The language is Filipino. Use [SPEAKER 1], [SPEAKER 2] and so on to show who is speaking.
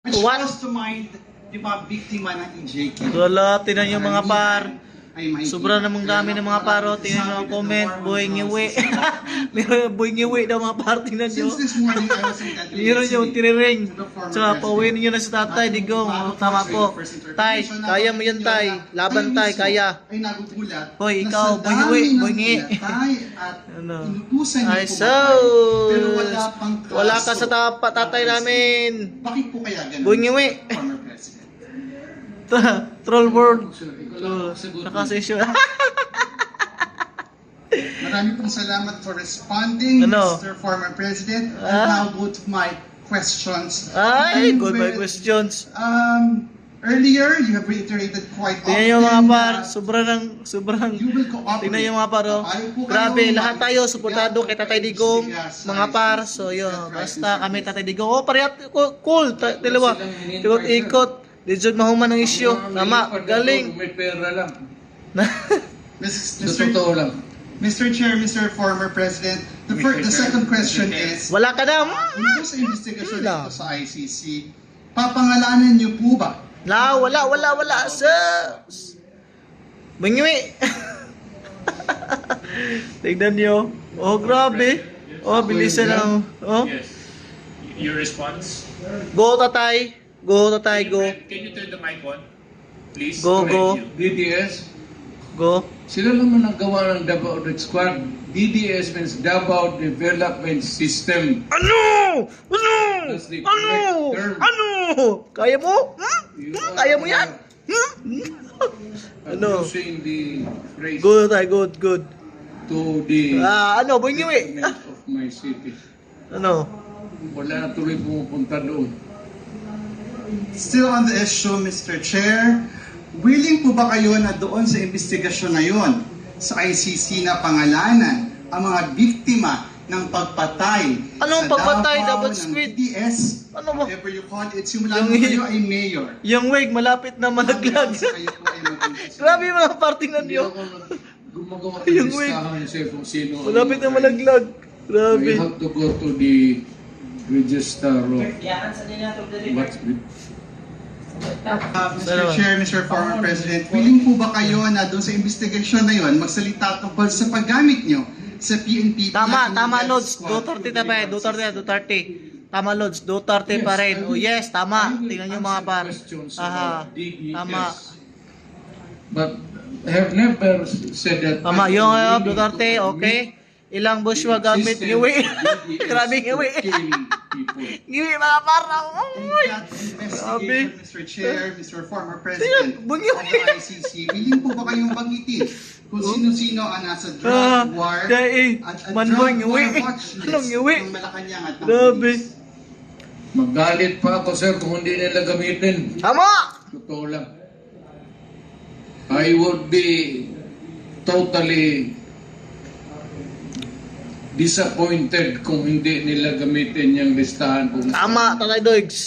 [SPEAKER 1] Which
[SPEAKER 2] What?
[SPEAKER 1] calls to mind, di ba, biktima ng EJK.
[SPEAKER 2] Wala, tinan yung mga par.
[SPEAKER 1] Ay, may
[SPEAKER 2] Sobra namang dami ng mga paro. Tingnan nyo ang comment. Boy ngiwi. Meron boy ngiwi daw mga par. Tingnan nyo.
[SPEAKER 1] Since this morning, I was intently
[SPEAKER 2] Tingnan nyo, tiriring.
[SPEAKER 1] to the former
[SPEAKER 2] Tsaka pauwiin
[SPEAKER 1] president.
[SPEAKER 2] nyo na sa tatay. Digong. Tama po. Tay, kaya mo yan tay. Laban tay, kaya.
[SPEAKER 1] Ay nagugulat.
[SPEAKER 2] Hoy,
[SPEAKER 1] na
[SPEAKER 2] ikaw,
[SPEAKER 1] sa
[SPEAKER 2] boy ngiwi,
[SPEAKER 1] dami ng
[SPEAKER 2] boy ngi.
[SPEAKER 1] pinatay at
[SPEAKER 2] Ano?
[SPEAKER 1] inutusan niyo
[SPEAKER 2] Ay,
[SPEAKER 1] pumatay, pero wala
[SPEAKER 2] sus.
[SPEAKER 1] pang kaso.
[SPEAKER 2] Wala ka sa tatay namin.
[SPEAKER 1] Bakit po kaya ganun?
[SPEAKER 2] Boy ngiwi.
[SPEAKER 1] Former president.
[SPEAKER 2] Troll world. Nakasesyon.
[SPEAKER 1] Marami pong salamat for responding,
[SPEAKER 2] Ano?
[SPEAKER 1] Mr. Former President.
[SPEAKER 2] Ah?
[SPEAKER 1] And now go to my questions.
[SPEAKER 2] Ay,
[SPEAKER 1] Begin
[SPEAKER 2] good my
[SPEAKER 1] with,
[SPEAKER 2] questions.
[SPEAKER 1] Earlier, you have reiterated quite often
[SPEAKER 2] Tingnan yung mga par,
[SPEAKER 1] that
[SPEAKER 2] sobrang
[SPEAKER 1] you will cooperate.
[SPEAKER 2] tingnan yung mga par, oh.
[SPEAKER 1] Ayaw po
[SPEAKER 2] Grabe,
[SPEAKER 1] kayo
[SPEAKER 2] lahat tayo
[SPEAKER 1] mag-
[SPEAKER 2] suportado kay Tatay Digong, mga par. So yun, basta kami Tatay Digong. Oh, parehas cool, dalawa. Ikot-ikot, di dyan mahuman ng issue. Tama, galing.
[SPEAKER 3] May pera lang.
[SPEAKER 1] Mr.
[SPEAKER 3] Totoo lang.
[SPEAKER 1] Mr. Chair, Mr. Former President, the second question is,
[SPEAKER 2] Wala ka na.
[SPEAKER 1] kung sa investigasyon
[SPEAKER 2] Wala.
[SPEAKER 1] dito sa ICC, papangalanan niyo po ba?
[SPEAKER 2] Wala. Sus. Bangiwi. Tignan nyo. Oh, grabe. Oh, bilisan na. Oh.
[SPEAKER 4] Yes. Your response?
[SPEAKER 2] Go, tatay. Go.
[SPEAKER 4] Can you turn the mic on? Please.
[SPEAKER 2] Go.
[SPEAKER 4] Thank you.
[SPEAKER 3] DDS,
[SPEAKER 2] Go.
[SPEAKER 3] sila naman ang gawa ng Davao Red Squad. DDS means Davao Development System.
[SPEAKER 2] Ano?
[SPEAKER 3] That's the correct term.
[SPEAKER 2] Kaya mo?
[SPEAKER 3] You
[SPEAKER 2] Kaya mo yan?
[SPEAKER 3] are
[SPEAKER 2] Ano?
[SPEAKER 3] using the phrase
[SPEAKER 2] Good, good.
[SPEAKER 3] to the
[SPEAKER 2] Ano, bangiwi.
[SPEAKER 3] government of my city.
[SPEAKER 2] Ano?
[SPEAKER 3] Wala na tuloy pumupunta doon.
[SPEAKER 1] Still on the issue, Mr. Chair, willing po ba kayo na doon sa investigasyon na yon sa ICC na pangalanan ang mga biktima ng pagpatay
[SPEAKER 2] Anong
[SPEAKER 1] sa
[SPEAKER 2] pagpatay,
[SPEAKER 1] Davao
[SPEAKER 2] Dapat
[SPEAKER 1] ng
[SPEAKER 2] Squid?
[SPEAKER 1] DDS,
[SPEAKER 2] Ano ba?
[SPEAKER 1] whatever you call it, simula
[SPEAKER 2] Yung-
[SPEAKER 1] mo kayo ay mayor.
[SPEAKER 2] Yung wig, malapit na malaglag.
[SPEAKER 1] Kayo po ay mag-investigate.
[SPEAKER 2] Grabe yung mga parting na
[SPEAKER 3] Hindi
[SPEAKER 2] niyo.
[SPEAKER 3] ako gumagawa
[SPEAKER 2] Yung
[SPEAKER 3] ng
[SPEAKER 2] wig.
[SPEAKER 3] listahan sa kung sino. ang-
[SPEAKER 2] Malapit na malaglag.
[SPEAKER 3] We
[SPEAKER 2] Grabe.
[SPEAKER 3] have to go to the register of what's
[SPEAKER 1] Mr. Chair, Mr. Former President, willing po ba kayo na doon sa investigasyon na yon magsalita tungkol sa paggamit nyo sa PNP?
[SPEAKER 2] Tama,
[SPEAKER 1] PNP
[SPEAKER 2] Lods.
[SPEAKER 1] Squad?
[SPEAKER 2] Duterte na ba? Duterte. Tama, Lods. Duterte pa rin. Oh, yes, tama. Tingnan nyo mga par. Aha. Tama.
[SPEAKER 3] But I have never said that.
[SPEAKER 2] Tama, yung Duterte, okay. Ilang bushwa gamit. Ngiwi. Grabe, ngiwi. Ngiwi, mga par. Uy.
[SPEAKER 1] That
[SPEAKER 2] Grabe.
[SPEAKER 1] investigation, Mr. Chair, Mr. Former President
[SPEAKER 2] Tingnan,
[SPEAKER 1] of the ICC, willing po ba kayong banggitin kung sino-sino ang nasa
[SPEAKER 2] Ah,
[SPEAKER 1] drug war
[SPEAKER 2] kaya
[SPEAKER 1] at
[SPEAKER 2] manboy,
[SPEAKER 1] drug war
[SPEAKER 2] ngiwi.
[SPEAKER 1] watch
[SPEAKER 2] Anong
[SPEAKER 1] list
[SPEAKER 2] ngiwi?
[SPEAKER 1] ng Malacanang at ng
[SPEAKER 2] Grabe.
[SPEAKER 1] police?
[SPEAKER 3] Magalit pa ako, sir, kung hindi nila gamitin.
[SPEAKER 2] Tama!
[SPEAKER 3] Totoo lang. I would be totally disappointed kung hindi nila gamitin yung listahan kung
[SPEAKER 2] Tama, Tatay Dogs.